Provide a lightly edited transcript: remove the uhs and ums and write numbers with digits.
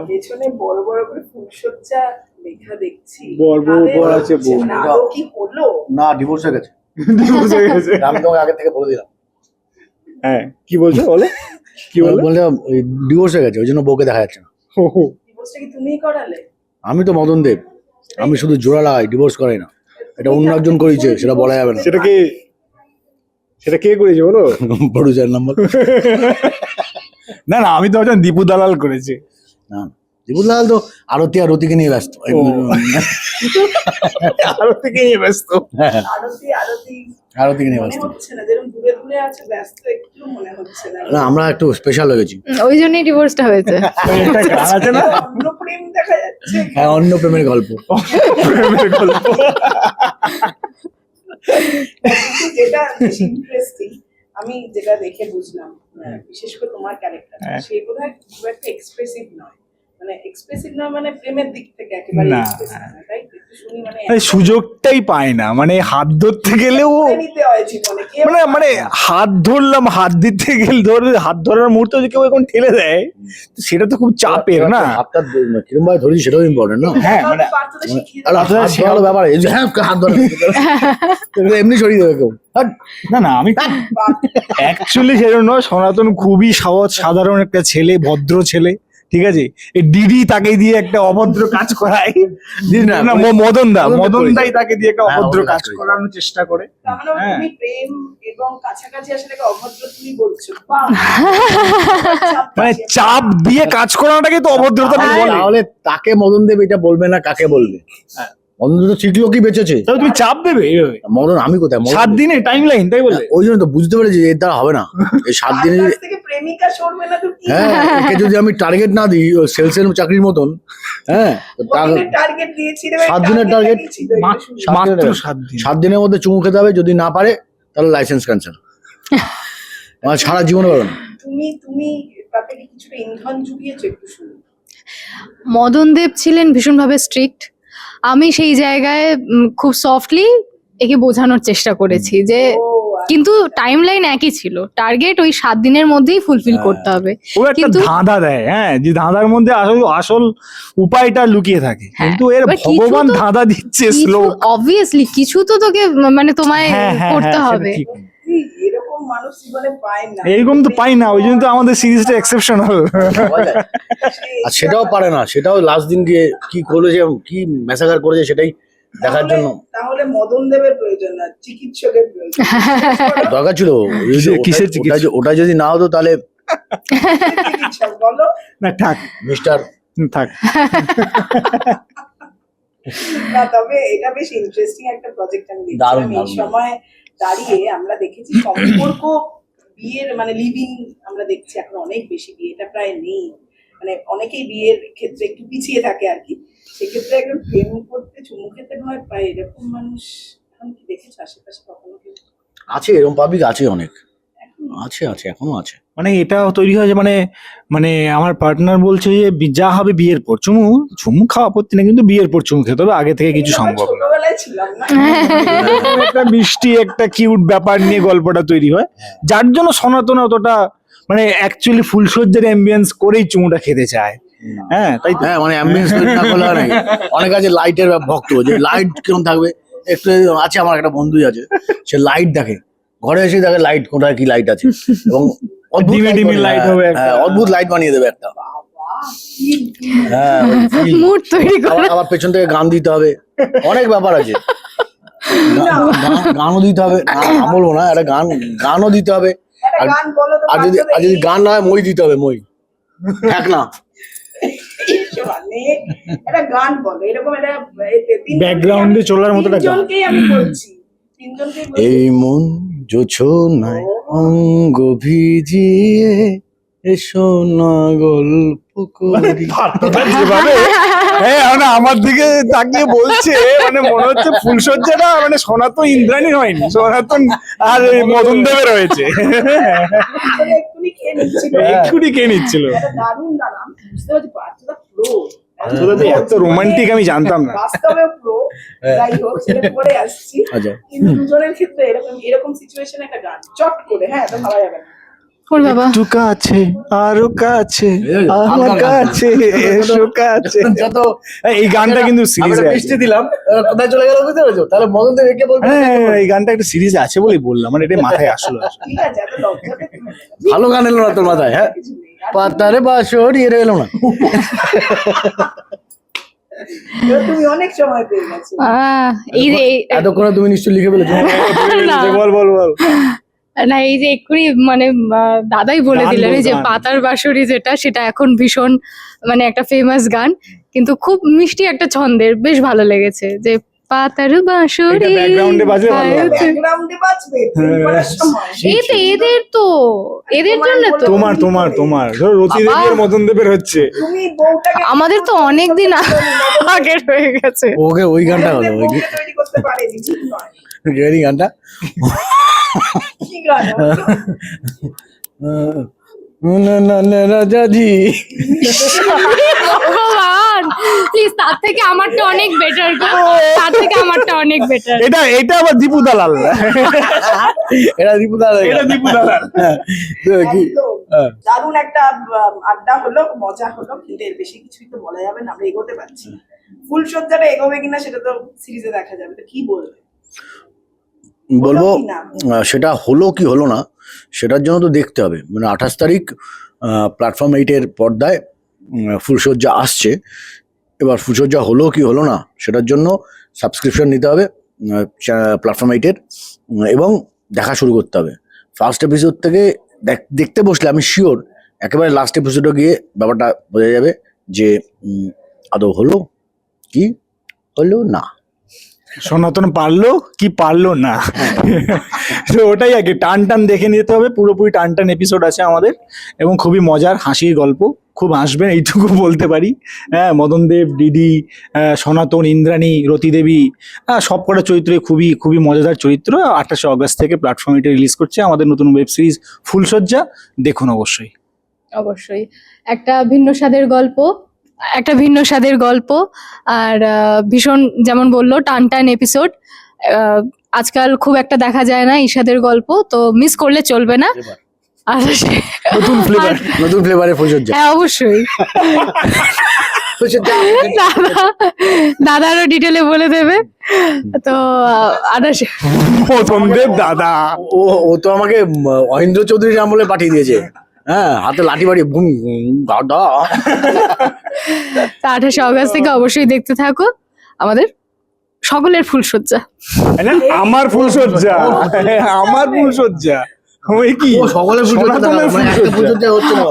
পেছনে বড় বড় করে ফুলসজ্জা লেখা দেখছি। বড় বড় আছে বউ। নাটক কি হলো? না, ডিভোর্স হয়ে গেছে। ডিভোর্স হয়ে গেছে। আমি তোমাকে আগে থেকে বলে দিলাম। হ্যাঁ, কি বলছো বলো? কি বললে? বললাম ডিভোর্স হয়ে গেছে, ওই জন্য বউকে দেখা যাচ্ছে না। ডিভোর্সটা কি তুমিই করালে? আমি তো মদন দেব, আমি শুধু জোড়া লাগাই, ডিভোর্স করাই না। এটা অন্য একজন করেছে, সেটা বলা যাবে না। সেটা কে করেছে বলো? Producer number. না না, আমি তো ভাবছিলাম দীপু দালাল করেছে। না, দীপু লাল তো আরতি আর রতিকে নিয়ে ব্যস্ত। আরতিকে নিয়ে ব্যস্ত। আরতিকে নিয়ে ব্যস্ত। না, আমরা একটু স্পেশাল হয়ে গেছি। ওই জন্যই ডিভোর্সটা হয়েছে। হ্যাঁ, অন্য প্রেমের গল্প। যেটা ইন্টারেস্টিং, আমি যেটা দেখে বুঝলাম, বিশেষ করে তোমার ক্যারেক্টার, সে বোধহয় খুব একটা এক্সপ্রেসিভ নয়। মানে এক্সপ্রেসিভ নয় মানে প্রেমের দিক থেকে একেবারে এক্সপ্রেসিভ নয়, তাই একটু শুনি। মানে সুযোগটাই পায় না, মানে হাত ধরতে গেলেও মানে হাত ধরলাম, হাত দিতে গেলে হাত ধরার মুহূর্তে যদি কেউ এখন ঠেলে দেয়, সেটা তো খুব চাপের না। হাতটা কিরম ভাবে ধরি সেটাও ইম্পর্টেন্ট না। হ্যাঁ, মানে ব্যাপার হাত ধরে এমনি সরিয়ে দেবে কেউ। না না, আমি অ্যাকচুয়ালি সেজন্য সনাতন খুবই সহজ সাধারণ একটা ছেলে, ভদ্র ছেলে, ঠিক আছে। এই ডিডি তাকে দিয়ে একটা অভদ্র কাজ করায়, মদনদাই তাকে দিয়ে একটা অভদ্র কাজ করানোর চেষ্টা করে। মানে চাপ দিয়ে কাজ করানোটাকে তো অভদ্রতা বলে। তাহলে তাকে মদন দেব এটা বলবে না, কাকে বলবে? মদন তো ঠিক লোকই বেঁচেছে, তুমি চাপ দেবে মদন। আমি কোথায় 7 দিনে টাইম লাইন, তাই বলে? ওই জন্য তো বুঝতে পেরেছি এর দ্বারা হবে না। এই 7 দিনে হ্যাঁ, একে যদি আমি টার্গেট না দিই সেলসের চাকরির মতন, হ্যাঁ 7 দিনের টার্গেট, মাত্র 7 দিন। 7 দিনের মধ্যে চুমু খেতে হবে, যদি না পারে তাহলে লাইসেন্স ক্যান্সেল। সারা জীবন পারবে না। মদন দেব ছিলেন ভীষণভাবে স্ট্রিক্ট। আমি সেই জায়গায় খুব সফটলি একে বোঝানোর চেষ্টা করেছি যে কিন্তু টাইম লাইন একই ছিল, টার্গেট ওই 7 দিনের মধ্যেই ফুলফিল করতে হবে। ও একটা ধাঁধা দেয়, হ্যাঁ, যে ধাঁধার মধ্যে আসল উপায়টা লুকিয়ে থাকে, কিন্তু এর ভগবান ধাঁধা দিচ্ছে স্লো। অবভিয়াসলি কিছু তো তোকে মানে তোমায় করতে হবে। এরকম তো পাই না, ওই জন্য তো আমাদের সিরিজটা এক্সেপশনাল। আর সেটাও পারে না, সেটাও লাস্ট দিন গিয়ে কি করেছে, কি মেসাকার করেছে সেটাই দেখার জন্য। তাহলে মদন দেবের প্রয়োজন না, চিকিৎসকের প্রয়োজন। দরকার ছিল কিসের চিকিৎসা? ওটা যদি না হতো তাহলে চিকিৎসক বলো না, থাক মিস্টার থাক। না, তবে এটা বেশ ইন্টারেস্টিং একটা প্রজেক্ট। আমি দেখছিলাম এই সময় দাঁড়িয়ে আমরা দেখেছি সম্পর্ক বিয়ের মানে লিভিং আমরা দেখছি এখন অনেক বেশি, বিয়েটা প্রায় নেই। মানে অনেকেই বিয়ের ক্ষেত্রে একটু পিছিয়ে থাকে আর কি। সেক্ষেত্রে একদম প্রেম করতে চুমু খেতে ভয় পায়, এরকম মানুষ এখন কি দেখেছো আশেপাশে কখনো? আছে, এরকম পাবলিক আছে, অনেক আছে, এখনো আছে। মানে এটা তৈরি হয় যে মানে আমার পার্টনার বলছে যে যা হবে বিয়ের পর চুমু খাওয়া আপত্তি না, কিন্তু বিয়ের পর চুমু খেতে হবে, আগে থেকে কিছু সম্ভব না। ছোটবেলায় ছিলাম না, একটা মিষ্টি একটা কিউট ব্যাপার নিয়ে গল্পটা তৈরি হয়, যার জন্য সনাতন অতটা মানে অ্যাকচুয়ালি ফুলসজ্জার অ্যাম্বিয়েন্স করেই চুমুটা খেতে চায়। হ্যাঁ, তাই তো। হ্যাঁ, মানে অ্যাম্বিয়েন্স না করলে হয় না। অনেক আছে লাইটের ভক্ত, যে লাইট কিরকম থাকবে একটু আছে। আমার একটা বন্ধুই আছে, সে লাইট দেখে, ঘরে এসে দেখে লাইট কোথায় কি লাইট আছে, এবং লাইট হবে, অদ্ভুত লাইট বানিয়ে দেবে একটা। হ্যাঁ, মুড তৈরি করে আবার পেছন থেকে গান দিতে হবে, অনেক ব্যাপার আছে। গানও দিতে হবে, বলবো না, একটা গানও দিতে হবে। আর যদি গান না হয় মই দিতে হবে, মই এক না একটা গান বলো, এরকম একটা ব্যাকগ্রাউন্ডে চলার মতো একটা গান। আমি বলছি এই মন জোছনায় অঙ্গ ভিজিয়ে এসো না গল্প করি। হ্যাঁ, আমার দিকে তাকিয়ে বলছে, মানে মনে হচ্ছে ফুলসজ্জাটা মানে সনাতন ইন্দ্রাণী হয়নি, সনাতন আর মদন দেবের হয়েছে। এক্ষুনি কে নিচ্ছিল। এত রোমান্টিক আমি জানতাম না। বাস্তবে প্রো, যাই হোক সেটা পরে আসছি। কিন্তু দুজনের ক্ষেত্রে এরকম সিচুয়েশনে একটা গান চট করে, হ্যাঁ, তো ভাবা যাবে না। ওর বাবা একটু কাছে আরো কাছে আমার কাছে এসো কাছে। যত এই গানটা কিন্তু সিরিজে মিষ্টি দিলাম কোথায় চলে গেল বুঝতে পেরেছো? তাহলে মদন দেব একে বলবে হ্যাঁ এই গানটা একটা সিরিজে আছে বলেই বললাম, মানে এটা মাথায় আসলো। ঠিক আছে, এত লজ্জা পেতে হবে না। ভালো গান এলো না তোর মাথায়? হ্যাঁ, কিছু নেই। আর পাতারে বাসর এর এলো না। তুমি অনেক সময় পেয়ে গেছো। এই যে এতক্ষণে তুমি নিশ্চয়ই লিখে ফেলেছো। না। বল বল বল। না এই যে এক্ষুনি মানে দাদাই বলে গান দিলেন বল, এই যে গান। পাতার বাঁশরি যেটা, সেটা এখন ভীষণ মানে একটা ফেমাস গান, কিন্তু খুব মিষ্টি একটা ছন্দের, বেশ ভালো লেগেছে যে পাতার বাঁশরি। এটা background-এ বাজলে ভালো হবে। ব্যাকগ্রাউন্ডে বাজবে film করার সময়। এই তো এদের জন্য তো তোমার তোমার তোমার ধরো রতি বাবা। দেবী আর মদন দেবের হচ্ছে। তুমি বউটাকে আমাদের তো অনেক দিন আগের হয়ে গেছে। ওকে ওই গানটা হলো, ওই বউকে তৈরি করতে পারেনি, ঠিক নয়। এই গানটা কি গান? না না না রাজাজি। ভগবান প্লিজ, তার থেকে আমারটা অনেক বেটার, তার থেকে আমারটা অনেক বেটার। এটা আবার দীপু দালাল। এটা দীপু দাদা, এটা দীপু দালাল। কি একদম। হ্যাঁ। দারুণ একটা আড্ডা হলো, মজা হলো, কিন্তু এর বেশি কিছুই তো বলা যাবে না, আমরা এগোতে পারছি না। ফুলসজ্জাটা এগোবে কিনা সেটা তো সিরিজে দেখা যাবে, তো কি বলবে? বলবো হলো কি না? সেটা হলো কি হলো না সেটার জন্য তো দেখতে হবে। মানে 28 তারিখ প্ল্যাটফর্ম 8-এর পর্দায় ফুলসজ্জা আসছে। এবার ফুলসজ্জা হলো কি হলো না সেটার জন্য সাবস্ক্রিপশন নিতে হবে প্ল্যাটফর্ম 8-এর, এবং দেখা শুরু করতে হবে। ফার্স্ট এপিসোড থেকে দেখতে বসলে আমি শিওর একেবারে লাস্ট এপিসোডে গিয়ে ব্যাপারটা বোঝা যাবে যে আদৌ হলো কি হলো না। সনাতন পারলো কি পারলো না, তো ওটাই আগে টান টান দেখে নিতে হবে। পুরোপুরি টান টান এপিসোড আছে আমাদের, এবং খুবই মজার হাসির গল্প, খুব হাসবেন এইটুকু বলতে পারি। হ্যাঁ, মদন দেব, ডিডি, সনাতন, ইন্দ্রাণী, রতি দেবী, সব কটা চরিত্রে খুবই খুবই মজাদার চরিত্র। 28শে অগস্ট থেকে প্ল্যাটফর্ম এটা রিলিজ করছে আমাদের নতুন ওয়েব সিরিজ ফুলসজ্জা, দেখুন অবশ্যই। অবশ্যই একটা ভিন্ন স্বাদের গল্প, আর ভীষণ যেমন বললো টান টান এপিসোড। আজকাল খুব একটা দেখা যায় না এই স্বাদের গল্প, তো মিস করলে চলবে না। আর নতুন ফ্লেভারে ফুলসজ্জা। হ্যাঁ অবশ্যই, দাদা আরো ডিটেলে বলে দেবে। তো 28 মদন দেব দাদা, ও তো আমাকে অহিন্দ্র চৌধুরীর নাম বলে পাঠিয়ে দিয়েছে। হ্যাঁ, হাতে লাঠি বাড়ি বুম দাদা। 28 অগস্ট থেকে অবশ্যই দেখতে থাকো আমাদের সকলের ফুলসজ্জা। আমার ফুলসজ্জা, আমার ফুলসজ্জা, ওই কি সকলে সনাতনের ফুলসজ্জা ফুলসজ্জা। হচ্ছে না।